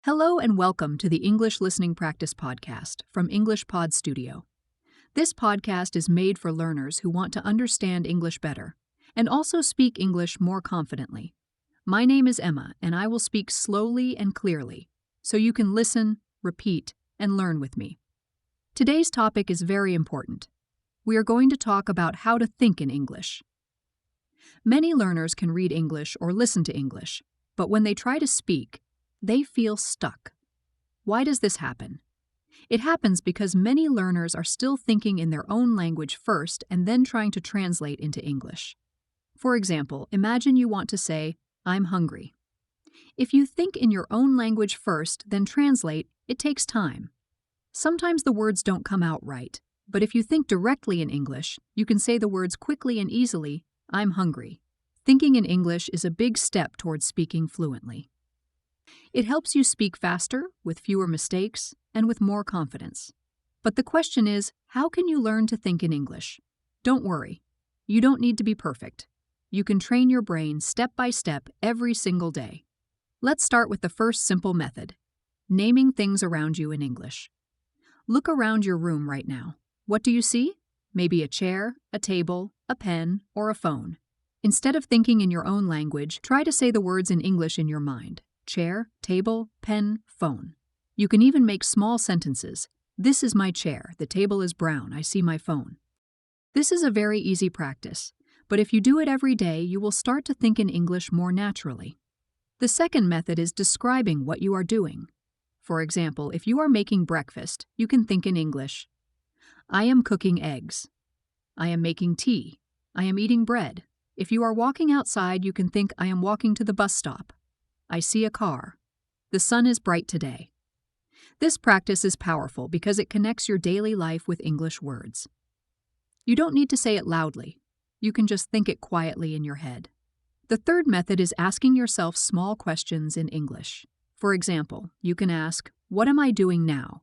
Hello and welcome to the English Listening Practice Podcast from English Pod Studio. This podcast is made for learners who want to understand English better and also speak English more confidently. My name is Emma, and I will speak slowly and clearly so you can listen, repeat, and learn with me. Today's topic is very important. We are going to talk about how to think in English. Many learners can read English or listen to English, but when they try to speak, they feel stuck. Why does this happen? It happens because many learners are still thinking in their own language first and then trying to translate into English. For example, imagine you want to say, "I'm hungry." If you think in your own language first, then translate, it takes time. Sometimes the words don't come out right, but if you think directly in English, you can say the words quickly and easily, "I'm hungry." Thinking in English is a big step towards speaking fluently. It helps you speak faster, with fewer mistakes, and with more confidence. But the question is, how can you learn to think in English? Don't worry. You don't need to be perfect. You can train your brain step by step every single day. Let's start with the first simple method, naming things around you in English. Look around your room right now. What do you see? Maybe a chair, a table, a pen, or a phone. Instead of thinking in your own language, try to say the words in English in your mind. Chair, table, pen, phone. You can even make small sentences. This is my chair, the table is brown, I see my phone. This is a very easy practice, but if you do it every day, you will start to think in English more naturally. The second method is describing what you are doing. For example, if you are making breakfast, you can think in English. I am cooking eggs. I am making tea. I am eating bread. If you are walking outside, you can think I am walking to the bus stop. I see a car. The sun is bright today. This practice is powerful because it connects your daily life with English words. You don't need to say it loudly. You can just think it quietly in your head. The third method is asking yourself small questions in English. For example, you can ask, "What am I doing now?"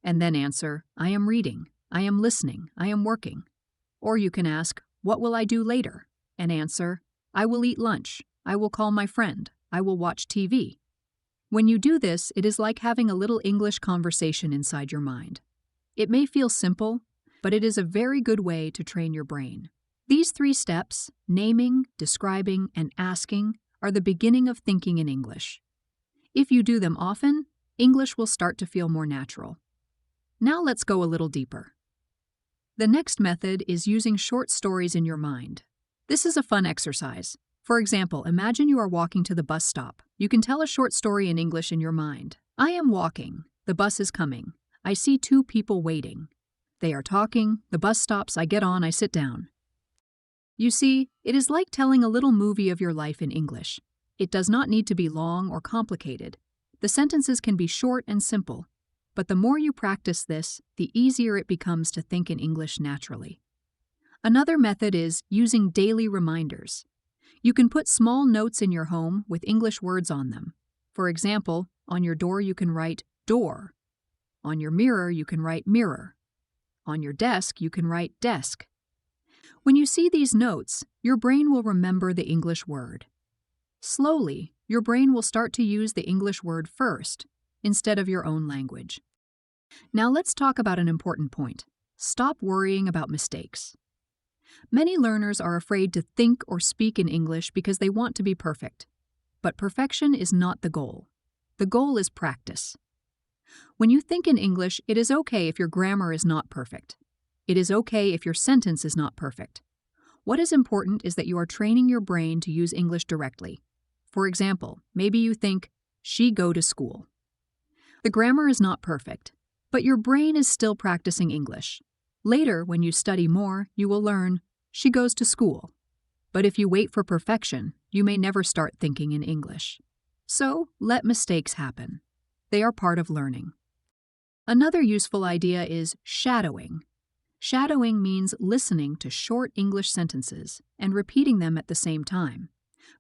And then answer, "I am reading, I am listening, I am working." Or you can ask, "What will I do later?" And answer, "I will eat lunch, I will call my friend, I will watch TV." When you do this, it is like having a little English conversation inside your mind. It may feel simple, but it is a very good way to train your brain. These 3 steps, naming, describing, and asking, are the beginning of thinking in English. If you do them often, English will start to feel more natural. Now let's go a little deeper. The next method is using short stories in your mind. This is a fun exercise. For example, imagine you are walking to the bus stop. You can tell a short story in English in your mind. I am walking. The bus is coming. I see 2 people waiting. They are talking. The bus stops. I get on. I sit down. You see, it is like telling a little movie of your life in English. It does not need to be long or complicated. The sentences can be short and simple. But the more you practice this, the easier it becomes to think in English naturally. Another method is using daily reminders. You can put small notes in your home with English words on them. For example, on your door you can write door. On your mirror you can write mirror. On your desk you can write desk. When you see these notes, your brain will remember the English word. Slowly, your brain will start to use the English word first, instead of your own language. Now let's talk about an important point. Stop worrying about mistakes. Many learners are afraid to think or speak in English because they want to be perfect. But perfection is not the goal. The goal is practice. When you think in English, it is okay if your grammar is not perfect. It is okay if your sentence is not perfect. What is important is that you are training your brain to use English directly. For example, maybe you think, "She go to school." The grammar is not perfect, but your brain is still practicing English. Later, when you study more, you will learn, "She goes to school." But if you wait for perfection, you may never start thinking in English. So, let mistakes happen. They are part of learning. Another useful idea is shadowing. Shadowing means listening to short English sentences and repeating them at the same time.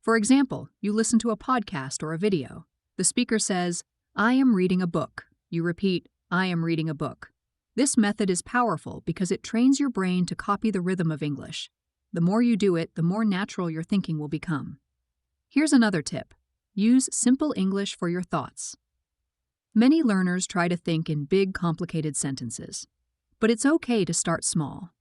For example, you listen to a podcast or a video. The speaker says, "I am reading a book." You repeat, "I am reading a book." This method is powerful because it trains your brain to copy the rhythm of English. The more you do it, the more natural your thinking will become. Here's another tip. Use simple English for your thoughts. Many learners try to think in big, complicated sentences. But it's okay to start small.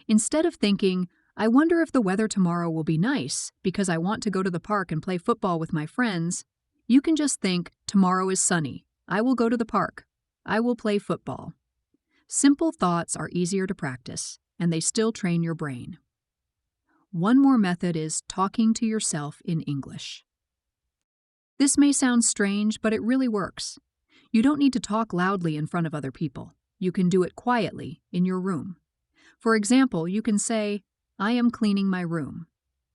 Instead of thinking, I wonder if the weather tomorrow will be nice because I want to go to the park and play football with my friends, you can just think, tomorrow is sunny. I will go to the park. I will play football. Simple thoughts are easier to practice, and they still train your brain. One more method is talking to yourself in English. This may sound strange, but it really works. You don't need to talk loudly in front of other people. You can do it quietly in your room. For example, you can say, I am cleaning my room.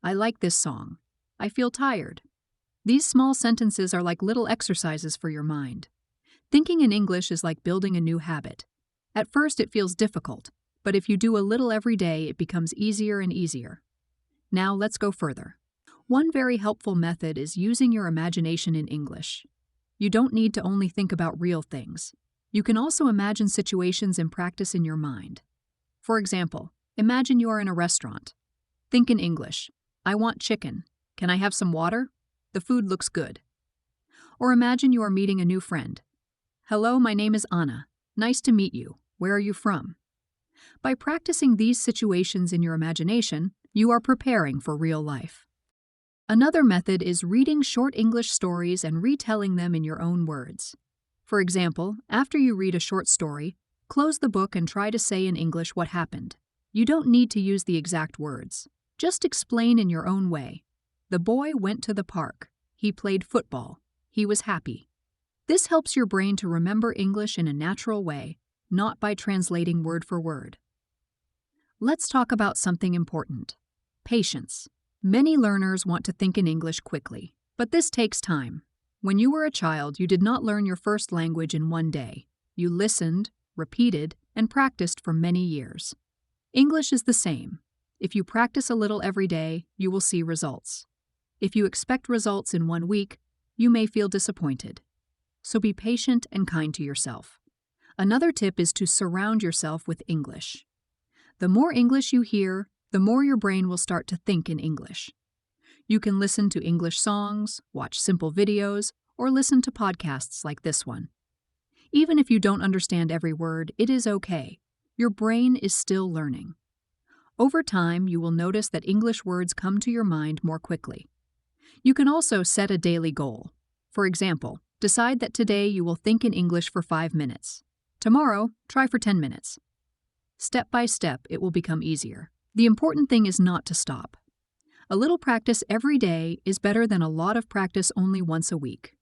I like this song. I feel tired. These small sentences are like little exercises for your mind. Thinking in English is like building a new habit. At first it feels difficult, but if you do a little every day, it becomes easier and easier. Now let's go further. One very helpful method is using your imagination in English. You don't need to only think about real things. You can also imagine situations and practice in your mind. For example, imagine you are in a restaurant. Think in English. I want chicken. Can I have some water? The food looks good. Or imagine you are meeting a new friend. Hello, my name is Anna. Nice to meet you. Where are you from? By practicing these situations in your imagination, you are preparing for real life. Another method is reading short English stories and retelling them in your own words. For example, after you read a short story, close the book and try to say in English what happened. You don't need to use the exact words. Just explain in your own way. The boy went to the park. He played football. He was happy. This helps your brain to remember English in a natural way, not by translating word for word. Let's talk about something important. Patience. Many learners want to think in English quickly, but this takes time. When you were a child, you did not learn your first language in one day. You listened, repeated, and practiced for many years. English is the same. If you practice a little every day, you will see results. If you expect results in 1 week, you may feel disappointed. So be patient and kind to yourself. Another tip is to surround yourself with English. The more English you hear, the more your brain will start to think in English. You can listen to English songs, watch simple videos, or listen to podcasts like this one. Even if you don't understand every word, it is okay. Your brain is still learning. Over time, you will notice that English words come to your mind more quickly. You can also set a daily goal. For example, decide that today you will think in English for 5 minutes. Tomorrow, try for 10 minutes. Step by step, it will become easier. The important thing is not to stop. A little practice every day is better than a lot of practice only once a week.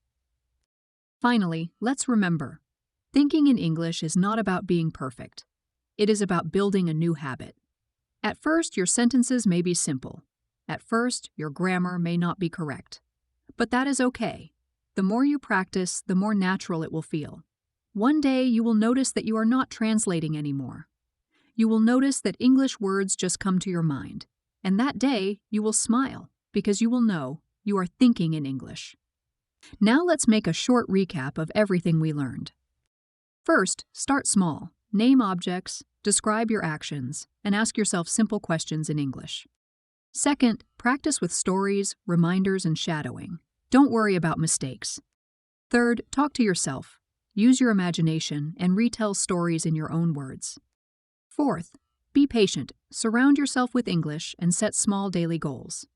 Finally, let's remember, thinking in English is not about being perfect. It is about building a new habit. At first, your sentences may be simple. At first, your grammar may not be correct. But that is okay. The more you practice, the more natural it will feel. One day, you will notice that you are not translating anymore. You will notice that English words just come to your mind. And that day, you will smile because you will know you are thinking in English. Now let's make a short recap of everything we learned. First, start small. Name objects, describe your actions, and ask yourself simple questions in English. Second, practice with stories, reminders, and shadowing. Don't worry about mistakes. Third, talk to yourself. Use your imagination and retell stories in your own words. Fourth, be patient, surround yourself with English, and set small daily goals.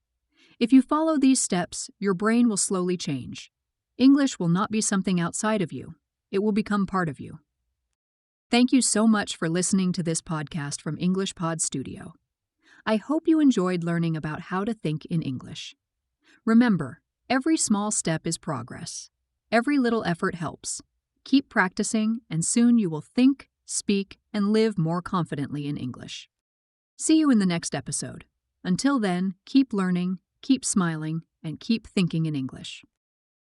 If you follow these steps, your brain will slowly change. English will not be something outside of you. It will become part of you. Thank you so much for listening to this podcast from English Pod Studio. I hope you enjoyed learning about how to think in English. Remember, every small step is progress. Every little effort helps. Keep practicing, and soon you will think, speak, and live more confidently in English. See you in the next episode. Until then, keep learning, keep smiling, and keep thinking in English.